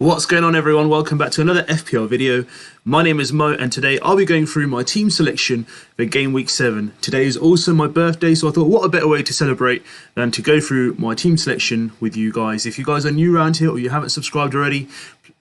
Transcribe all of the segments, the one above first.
What's going on, everyone? Welcome back to another FPL video. My name is Mo, and today I'll be going through my team selection for Game Week 7. Today is also my birthday, so I thought what a better way to celebrate than to go through my team selection with you guys. If you guys are new around here or you haven't subscribed already,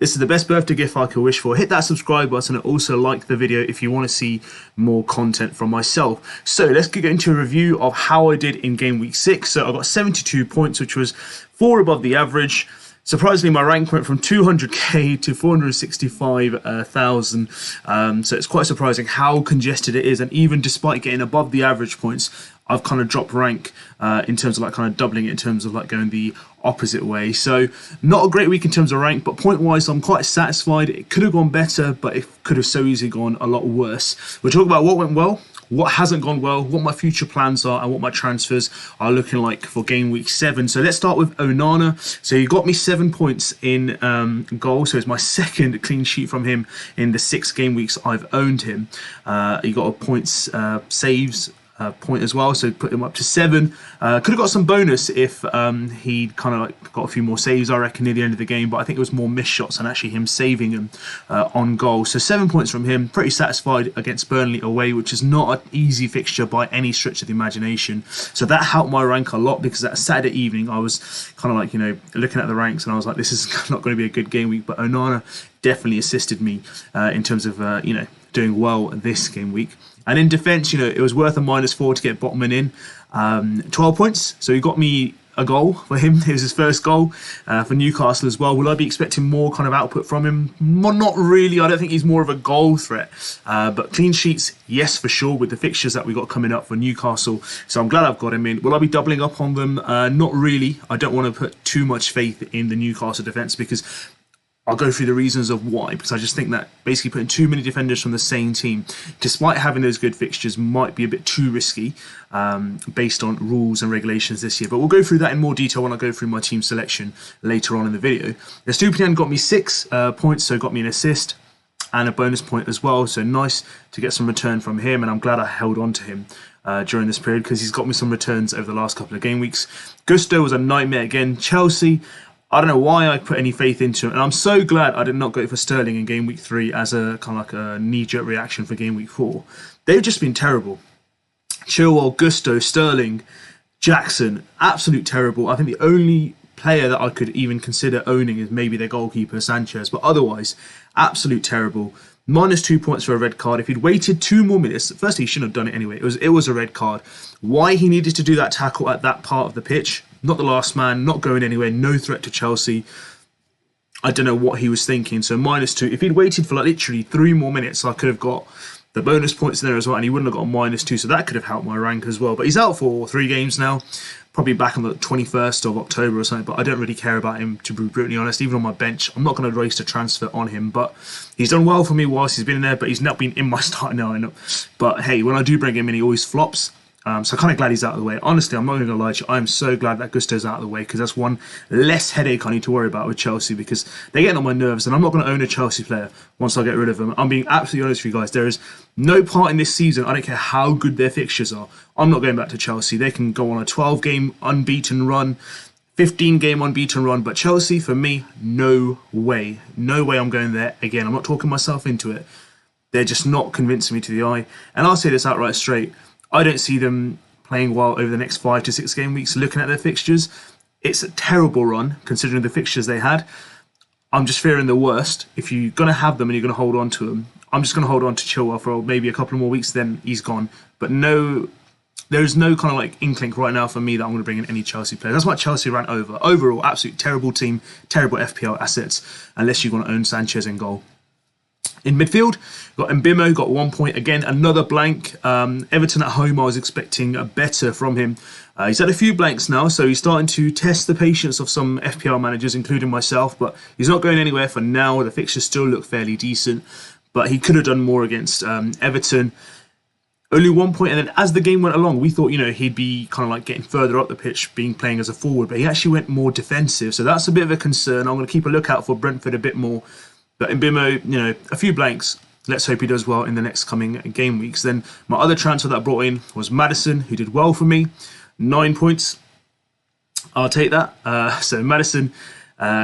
this is the best birthday gift I could wish for. Hit that subscribe button and also like the video if you want to see more content from myself. So let's get into a review of how I did in Game Week 6. So I got 72 points, which was 4 above the average. Surprisingly, my rank went from 200k to 465,000. So it's quite surprising how congested it is. And even despite getting above the average points, I've kind of dropped rank in terms of like kind of doubling it in terms of like going the opposite way. So not a great week in terms of rank, but point-wise, I'm quite satisfied. It could have gone better, but it could have so easily gone a lot worse. We'll talk about what went well, what hasn't gone well, what my future plans are, and what my transfers are looking like for Game Week 7. So let's start with Onana. So he got me 7 points in goal. So it's my second clean sheet from him in the 6 game weeks I've owned him. He got a points saves point as well, so put him up to 7. Could have got some bonus if he'd kind of like got a few more saves, I reckon, near the end of the game, but I think it was more missed shots than actually him saving them on goal. So 7 points from him, pretty satisfied against Burnley away, which is not an easy fixture by any stretch of the imagination. So that helped my rank a lot, because that Saturday evening I was kind of like, you know, looking at the ranks and I was like, this is not going to be a good game week, but Onana definitely assisted me in terms of, you know, doing well this game week. And in defence, you know, it was worth a -4 to get Botman in. 12 points, so he got me a goal for him. It was his first goal for Newcastle as well. Will I be expecting more kind of output from him? Not really. I don't think he's more of a goal threat. But clean sheets, yes, for sure, with the fixtures that we got coming up for Newcastle. So I'm glad I've got him in. Will I be doubling up on them? Not really. I don't want to put too much faith in the Newcastle defence, because I'll go through the reasons of why, because I just think that basically putting too many defenders from the same team, despite having those good fixtures, might be a bit too risky based on rules and regulations this year. But we'll go through that in more detail when I go through my team selection later on in the video. Estupiñán got me 6 points, so got me an assist and a bonus point as well. So nice to get some return from him, and I'm glad I held on to him during this period, because he's got me some returns over the last couple of game weeks. Gusto was a nightmare again. Chelsea, I don't know why I put any faith into it, and I'm so glad I did not go for Sterling in Game Week 3 as a kind of like a knee-jerk reaction for Game Week 4. They've just been terrible. Chilwell, Gusto, Sterling, Jackson, absolute terrible. I think the only player that I could even consider owning is maybe their goalkeeper, Sanchez, but otherwise, absolute terrible. -2 points for a red card. If he'd waited 2 more minutes, firstly, he shouldn't have done it anyway. It was a red card. Why he needed to do that tackle at that part of the pitch? Not the last man, not going anywhere, no threat to Chelsea. I don't know what he was thinking. So -2. If he'd waited for like literally 3 more minutes, I could have got the bonus points there as well, and he wouldn't have got a -2. So that could have helped my rank as well. But he's out for 3 games now. Probably back on the 21st of October or something, but I don't really care about him, to be brutally honest. Even on my bench, I'm not going to waste a transfer on him, but he's done well for me whilst he's been in there, but he's not been in my starting lineup. But hey, when I do bring him in, he always flops. So I'm kind of glad he's out of the way. Honestly, I'm not going to lie to you. I'm so glad that Gusto's out of the way, because that's one less headache I need to worry about with Chelsea, because they're getting on my nerves, and I'm not going to own a Chelsea player once I get rid of them. I'm being absolutely honest with you guys. There is no part in this season, I don't care how good their fixtures are, I'm not going back to Chelsea. They can go on a 12-game unbeaten run, 15-game unbeaten run, but Chelsea, for me, no way. No way I'm going there again. I'm not talking myself into it. They're just not convincing me to the eye. And I'll say this outright straight. I don't see them playing well over the next 5 to 6 game weeks. Looking at their fixtures, it's a terrible run considering the fixtures they had. I'm just fearing the worst. If you're going to have them and you're going to hold on to them, I'm just going to hold on to Chilwell for maybe a couple more weeks, then he's gone. But no, there's no kind of like inkling right now for me that I'm going to bring in any Chelsea players. That's why Chelsea ran over. Overall, absolute terrible team, terrible FPL assets, unless you're going to own Sanchez in goal. In midfield, got Mbimo, got 1 point. Again, another blank. Everton at home, I was expecting better from him. He's had a few blanks now, so he's starting to test the patience of some FPL managers, including myself, but he's not going anywhere for now. The fixtures still look fairly decent, but he could have done more against Everton. Only 1 point, and then as the game went along, we thought, you know, he'd be kind of like getting further up the pitch, playing as a forward, but he actually went more defensive, so that's a bit of a concern. I'm going to keep a lookout for Brentford a bit more. But Mbimo, you know, a few blanks. Let's hope he does well in the next coming game weeks. Then my other transfer that I brought in was Maddison, who did well for me. 9 points. I'll take that. So Maddison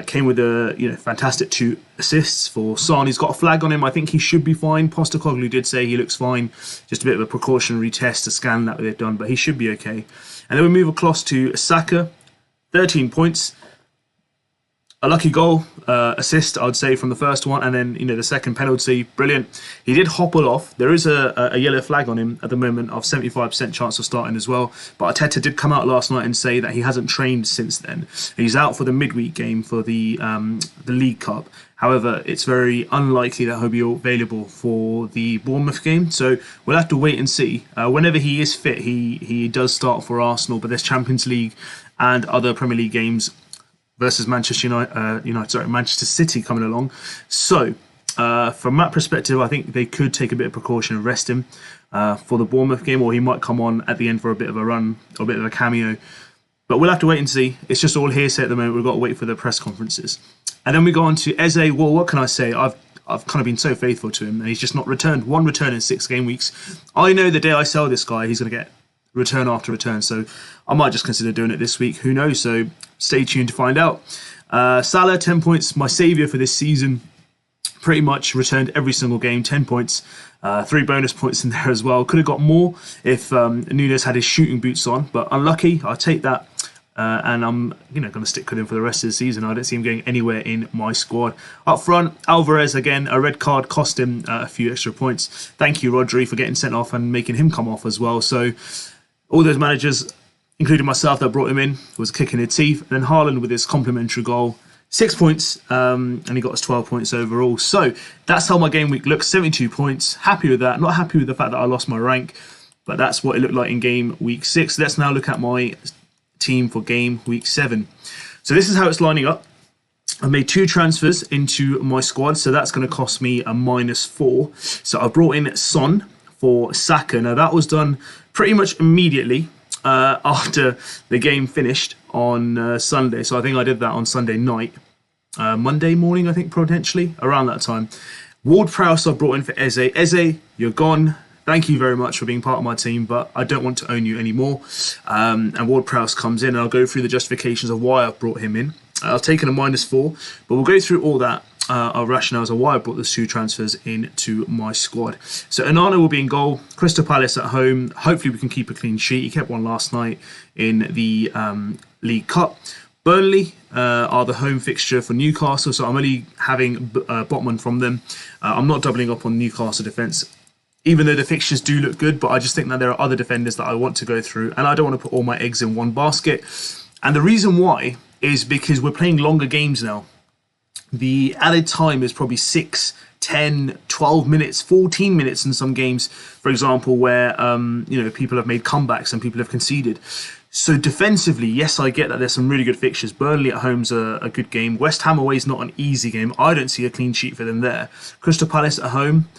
Came with a fantastic 2 assists for Son. He's got a flag on him. I think he should be fine. Postecoglou did say he looks fine. Just a bit of a precautionary test to scan that they've done, but he should be okay. And then we move across to Saka, 13 points. A lucky goal, assist, I'd say, from the first one, and then the second penalty, brilliant. He did hobble off. There is a yellow flag on him at the moment of 75% chance of starting as well. But Arteta did come out last night and say that he hasn't trained since then. He's out for the midweek game for the League Cup. However, it's very unlikely that he'll be available for the Bournemouth game. So we'll have to wait and see. Whenever he is fit, he does start for Arsenal, but there's Champions League and other Premier League games versus Manchester City coming along. So, from that perspective, I think they could take a bit of precaution and rest him for the Bournemouth game, or he might come on at the end for a bit of a run or a bit of a cameo. But we'll have to wait and see. It's just all hearsay at the moment. We've got to wait for the press conferences. And then we go on to Eze. Well, what can I say? I've kind of been so faithful to him, and he's just not returned. 1 return in 6 game weeks. I know the day I sell this guy, he's going to get return after return. So I might just consider doing it this week. Who knows? So stay tuned to find out. Salah, 10 points, my saviour for this season. Pretty much returned every single game, 10 points. 3 bonus points in there as well. Could have got more if Nunes had his shooting boots on, but unlucky. I'll take that. And I'm going to stick with him for the rest of the season. I don't see him going anywhere in my squad. Up front, Alvarez again, a red card cost him a few extra points. Thank you, Rodri, for getting sent off and making him come off as well. So all those managers, including myself, that brought him in, was kicking their teeth. And then Haaland with his complimentary goal, 6 points, and he got us 12 points overall. So that's how my game week looks, 72 points. Happy with that. Not happy with the fact that I lost my rank, but that's what it looked like in game week 6. Let's now look at my team for game week 7. So this is how it's lining up. I made 2 transfers into my squad, so that's going to cost me a -4. So I brought in Son for Saka. Now that was done pretty much immediately after the game finished on Sunday. So I think I did that on Sunday night. Monday morning, I think, potentially, around that time. Ward-Prowse I brought in for Eze. Eze, you're gone. Thank you very much for being part of my team, but I don't want to own you anymore. And Ward-Prowse comes in, and I'll go through the justifications of why I've brought him in. I've taken a -4, but we'll go through all that. Our rationales of why I brought those 2 transfers into my squad. So Onana will be in goal. Crystal Palace at home. Hopefully we can keep a clean sheet. He kept one last night in the League Cup. Burnley are the home fixture for Newcastle, so I'm only having Botman from them. I'm not doubling up on Newcastle defence, even though the fixtures do look good, but I just think that there are other defenders that I want to go through, and I don't want to put all my eggs in one basket. And the reason why is because we're playing longer games now. The added time is probably 6, 10, 12 minutes, 14 minutes in some games, for example, where people have made comebacks and people have conceded. So defensively, yes, I get that there's some really good fixtures. Burnley at home's a good game. West Ham away is not an easy game. I don't see a clean sheet for them there. Crystal Palace at home,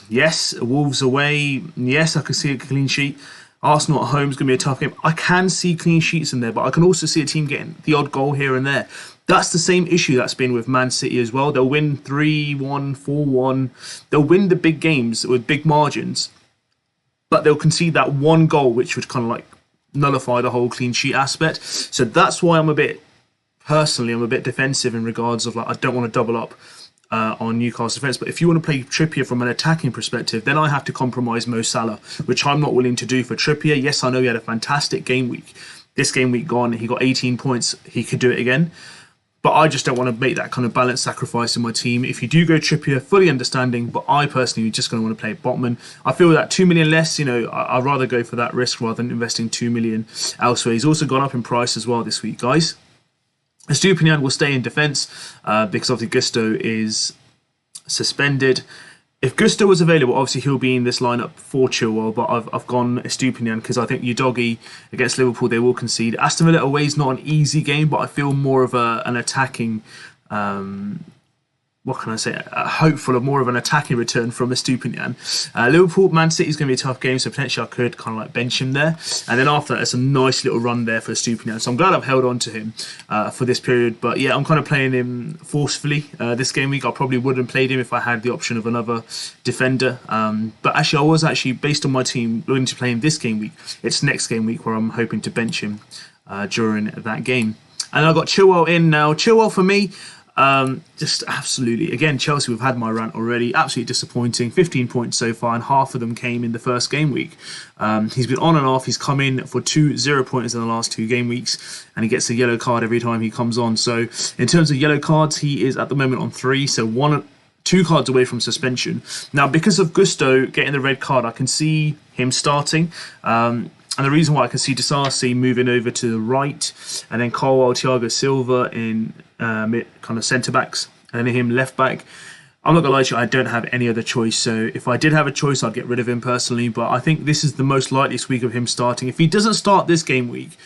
yes. Wolves away, yes, I can see a clean sheet. Arsenal at home is going to be a tough game. I can see clean sheets in there, but I can also see a team getting the odd goal here and there. That's the same issue that's been with Man City as well. They'll win 3-1, 4-1. They'll win the big games with big margins, but they'll concede that one goal, which would kind of like nullify the whole clean sheet aspect. So that's why I'm a bit defensive in regards of I don't want to double up on Newcastle defence. But if you want to play Trippier from an attacking perspective, then I have to compromise Mo Salah, which I'm not willing to do for Trippier. Yes, I know he had a fantastic game week. This game week gone, he got 18 points. He could do it again. But I just don't want to make that kind of balanced sacrifice in my team. If you do go Trippier, fully understanding, but I personally just going to want to play Botman. I feel that 2 million less, I'd rather go for that risk rather than investing 2 million elsewhere. He's also gone up in price as well this week, guys. Estupinian will stay in defence because obviously Gusto is suspended. If Gusto was available, obviously he'll be in this lineup for Chilwell, but I've gone Estupinian because I think Udogie against Liverpool, they will concede. Aston Villa away is not an easy game, but I feel more of an attacking, hopeful of more of an attacking return from Estupinian. Liverpool, Man City is going to be a tough game, so potentially I could kind of like bench him there. And then after that, it's a nice little run there for Estupinian. So I'm glad I've held on to him for this period. But yeah, I'm kind of playing him forcefully this game week. I probably wouldn't have played him if I had the option of another defender. But actually, I was based on my team, willing to play him this game week. It's next game week where I'm hoping to bench him during that game. And I've got Chilwell in now. Chilwell for me, just absolutely, again, Chelsea, we've had my rant already, absolutely disappointing. 15 points so far, and half of them came in the first game week. He's been on and off. He's come in for 2 0-pointers in the last 2 game weeks, and he gets a yellow card every time he comes on. So in terms of yellow cards, he is at the moment on 3, so 2 cards away from suspension. Now, because of Gusto getting the red card, I can see him starting. And the reason why I can see Disasi moving over to the right, and then Colwell, Thiago Silva in kind of centre backs, and then him left back. I'm not gonna lie to you, I don't have any other choice. So if I did have a choice, I'd get rid of him personally. But I think this is the most likeliest week of him starting. If he doesn't start this game week,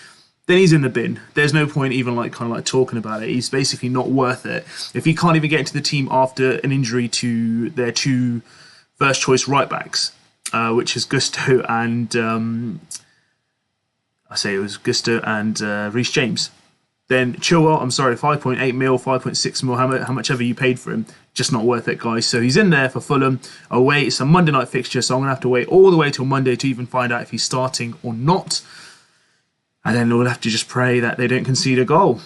then he's in the bin. There's no point even talking about it. He's basically not worth it. If he can't even get into the team after an injury to their 2 first choice right backs, which is Gusto and Reece James. Then Chilwell, I'm sorry, 5.8 mil, 5.6 mil, how much ever you paid for him, just not worth it, guys. So he's in there for Fulham away. It's a Monday night fixture, so I'm going to have to wait all the way till Monday to even find out if he's starting or not. And then we'll have to just pray that they don't concede a goal.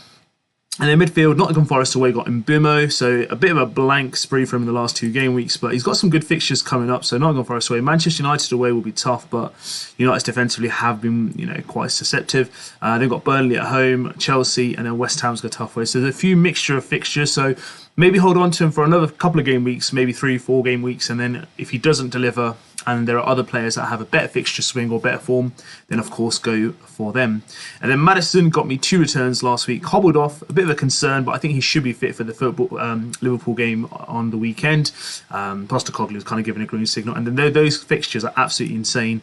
And then midfield, Nottingham Forest away got Mbeumo, so a bit of a blank spree for him in the last 2 game weeks, but he's got some good fixtures coming up. So Nottingham Forest away, Manchester United away will be tough, but United's defensively have been, quite susceptible. They've got Burnley at home, Chelsea, and then West Ham's got a tough way. So there's a few mixture of fixtures. So maybe hold on to him for another couple of game weeks, maybe 3-4 game weeks, and then if he doesn't deliver, and there are other players that have a better fixture swing or better form, then of course go for them. And then Maddison got me 2 returns last week, hobbled off, a bit of a concern, but I think he should be fit for the Liverpool game on the weekend. Postecoglou is kind of giving a green signal, and then those fixtures are absolutely insane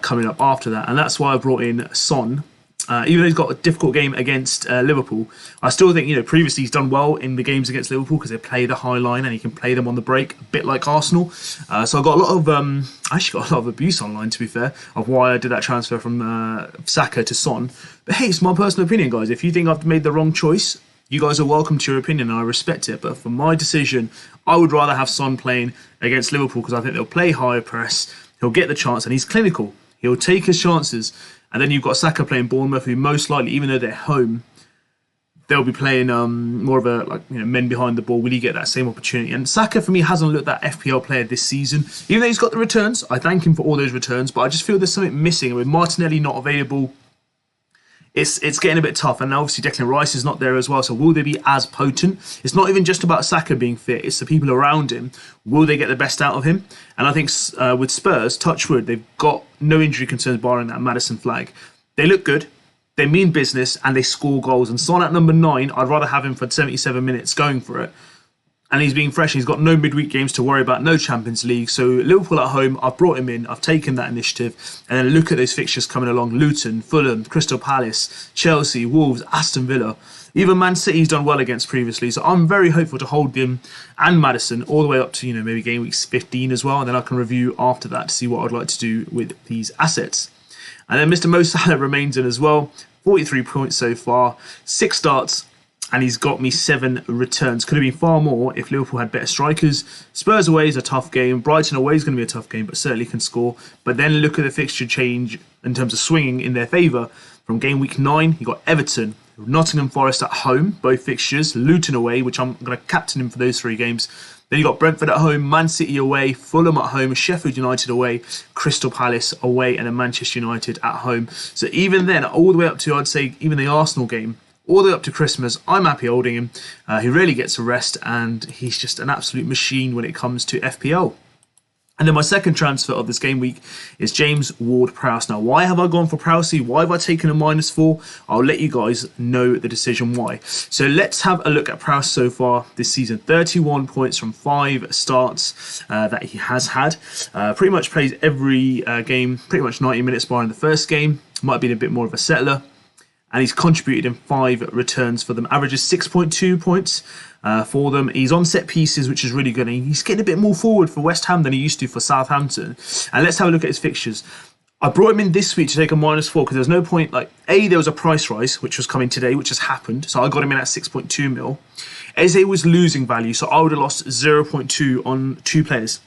coming up after that, and that's why I brought in Son. Even though he's got a difficult game against Liverpool, I still think, previously he's done well in the games against Liverpool because they play the high line and he can play them on the break, a bit like Arsenal. So I got a lot of, I actually got a lot of abuse online, to be fair, of why I did that transfer from Saka to Son. But hey, it's my personal opinion, guys. If you think I've made the wrong choice, you guys are welcome to your opinion and I respect it. But for my decision, I would rather have Son playing against Liverpool because I think they'll play higher press, he'll get the chance, and he's clinical. He'll take his chances. And then you've got Saka playing Bournemouth, who most likely, even though they're home, they'll be playing more of a men behind the ball. Will he get that same opportunity? And Saka, for me, hasn't looked that FPL player this season. Even though he's got the returns, I thank him for all those returns, but I just feel there's something missing. And with Martinelli not available, it's getting a bit tough. And obviously Declan Rice is not there as well, so will they be as potent? It's not even just about Saka being fit, it's the people around him. Will they get the best out of him? And I think with Spurs, touch wood, they've got no injury concerns barring that Maddison flag. They look good, they mean business, and they score goals. And Son at number 9, I'd rather have him for 77 minutes going for it. And he's being fresh. He's got no midweek games to worry about, no Champions League. So Liverpool at home, I've brought him in. I've taken that initiative. And then look at those fixtures coming along. Luton, Fulham, Crystal Palace, Chelsea, Wolves, Aston Villa. Even Man City's done well against previously. So I'm very hopeful to hold them and Maddison all the way up to, maybe game week 15 as well. And then I can review after that to see what I'd like to do with these assets. And then Mr. Mo Salah remains in as well. 43 points so far, 6 starts. And he's got me 7 returns. Could have been far more if Liverpool had better strikers. Spurs away is a tough game. Brighton away is going to be a tough game, but certainly can score. But then look at the fixture change in terms of swinging in their favour. From game week 9, he got Everton, Nottingham Forest at home, both fixtures. Luton away, which I'm going to captain him for those 3 games. Then you got Brentford at home, Man City away, Fulham at home, Sheffield United away, Crystal Palace away, and then Manchester United at home. So even then, all the way up to, I'd say, even the Arsenal game, all the way up to Christmas, I'm happy holding him. He really gets a rest, and he's just an absolute machine when it comes to FPL. And then my second transfer of this game week is James Ward-Prowse. Now, why have I gone for Prowsey? Why have I taken a -4? I'll let you guys know the decision why. So let's have a look at Prowse so far this season. 31 points from 5 starts that he has had. Pretty much plays every game, pretty much 90 minutes barring the first game. Might have been a bit more of a settler. And he's contributed in 5 returns for them. Averages 6.2 points for them. He's on set pieces, which is really good. And he's getting a bit more forward for West Ham than he used to for Southampton. And let's have a look at his fixtures. I brought him in this week to take a -4 because there's no point, there was a price rise, which was coming today, which has happened. So I got him in at 6.2 mil. Eze was losing value, so I would have lost 0.2 on 2 players.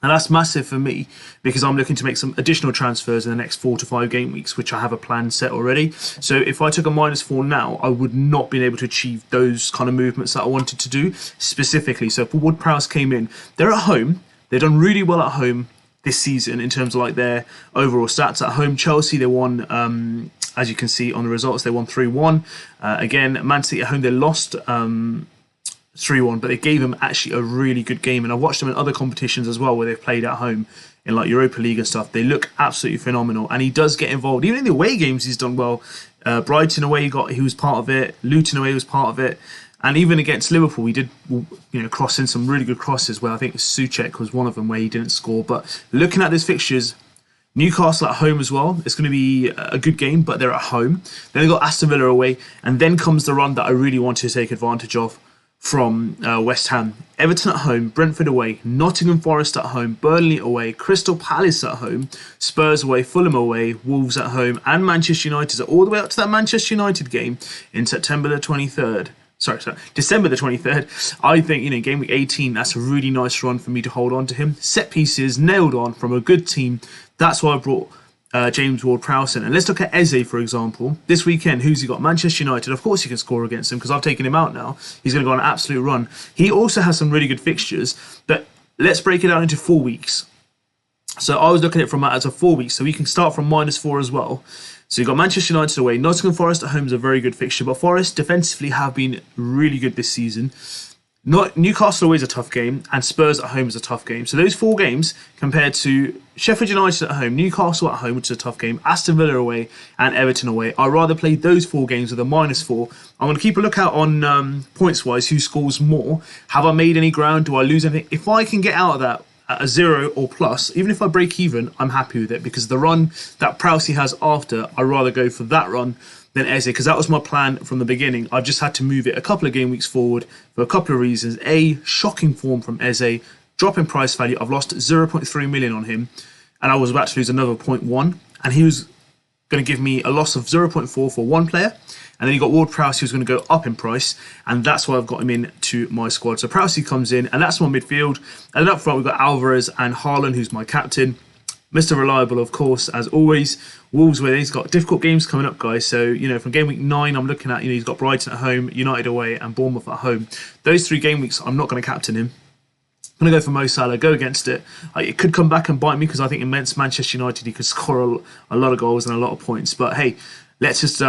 And that's massive for me because I'm looking to make some additional transfers in the next 4 to 5 game weeks, which I have a plan set already. So if I took a -4 now, I would not be able to achieve those kind of movements that I wanted to do specifically. So if Ward-Prowse came in, they're at home. They've done really well at home this season in terms of like their overall stats. At home, Chelsea, they won, as you can see on the results, they won 3-1. Again, Man City at home, they lost 3-1, but they gave them actually a really good game. And I've watched them in other competitions as well where they've played at home in like Europa League and stuff. They look absolutely phenomenal. And he does get involved. Even in the away games, he's done well. Brighton away, he was part of it. Luton away was part of it. And even against Liverpool, he did, cross in some really good crosses where I think Souček was one of them where he didn't score. But looking at these fixtures, Newcastle at home as well. It's going to be a good game, but they're at home. Then they've got Aston Villa away. And then comes the run that I really want to take advantage of from West Ham. Everton at home, Brentford away, Nottingham Forest at home, Burnley away, Crystal Palace at home, Spurs away, Fulham away, Wolves at home, and Manchester United. So all the way up to that Manchester United game in September the 23rd. December the 23rd. I think, game week 18, that's a really nice run for me to hold on to him. Set pieces, nailed on from a good team. That's why I brought James Ward-Prowse in. And let's look at Eze, for example. This weekend, who's he got? Manchester United. Of course he can score against them because I've taken him out now. He's going to go on an absolute run. He also has some really good fixtures, but let's break it out into 4 weeks. So I was looking at it from that as a 4 weeks, so we can start from -4 as well. So you've got Manchester United away. Nottingham Forest at home is a very good fixture, but Forest defensively have been really good this season. Newcastle away is a tough game, and Spurs at home is a tough game. So those 4 games compared to Sheffield United at home, Newcastle at home, which is a tough game, Aston Villa away, and Everton away. I'd rather play those 4 games with a -4. I'm going to keep a lookout on points-wise, who scores more. Have I made any ground? Do I lose anything? If I can get out of that at a 0 or plus, even if I break even, I'm happy with it because the run that Prowsey has after, I'd rather go for that run than Eze because that was my plan from the beginning. I've just had to move it a couple of game weeks forward for a couple of reasons. A, shocking form from Eze, drop in price value. I've lost 0.3 million on him and I was about to lose another 0.1 and he was going to give me a loss of 0.4 for one player. And then you got Ward-Prowse, who's going to go up in price, and that's why I've got him into my squad. So Prowsey comes in, and that's my midfield. And then up front, we've got Alvarez and Haaland, who's my captain. Mr. Reliable, of course, as always. Wolves, where he's got difficult games coming up, guys. So, from game week 9, I'm looking at, he's got Brighton at home, United away, and Bournemouth at home. Those 3 game weeks, I'm not going to captain him. I'm going to go for Mo Salah, go against it. It could come back and bite me because I think against Manchester United, he could score a lot of goals and a lot of points. But hey, let's just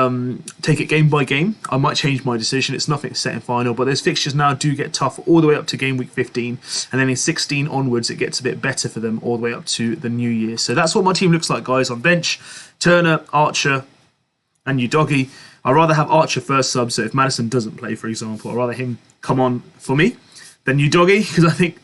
take it game by game. I might change my decision. It's nothing set in final, but those fixtures now do get tough all the way up to game week 15. And then in 16 onwards, it gets a bit better for them all the way up to the new year. So that's what my team looks like, guys. On bench, Turner, Archer, and Udogie. I'd rather have Archer first sub, so if Maddison doesn't play, for example, I'd rather him come on for me than Udogie, because I think,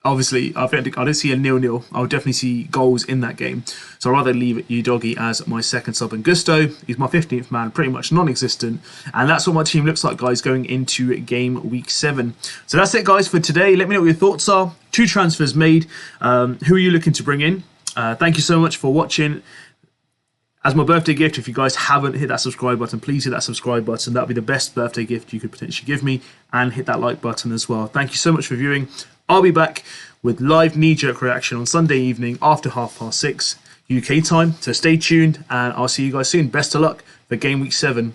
obviously, I don't see a 0-0. I would definitely see goals in that game. So I'd rather leave Udogie as my second sub. And Gusto, he's my 15th man, pretty much non-existent. And that's what my team looks like, guys, going into game week 7. So that's it, guys, for today. Let me know what your thoughts are. 2 transfers made. Who are you looking to bring in? Thank you so much for watching. As my birthday gift, if you guys haven't hit that subscribe button, please hit that subscribe button. That would be the best birthday gift you could potentially give me. And hit that like button as well. Thank you so much for viewing. I'll be back with live knee-jerk reaction on Sunday evening after 6:30 UK time. So stay tuned and I'll see you guys soon. Best of luck for game week 7.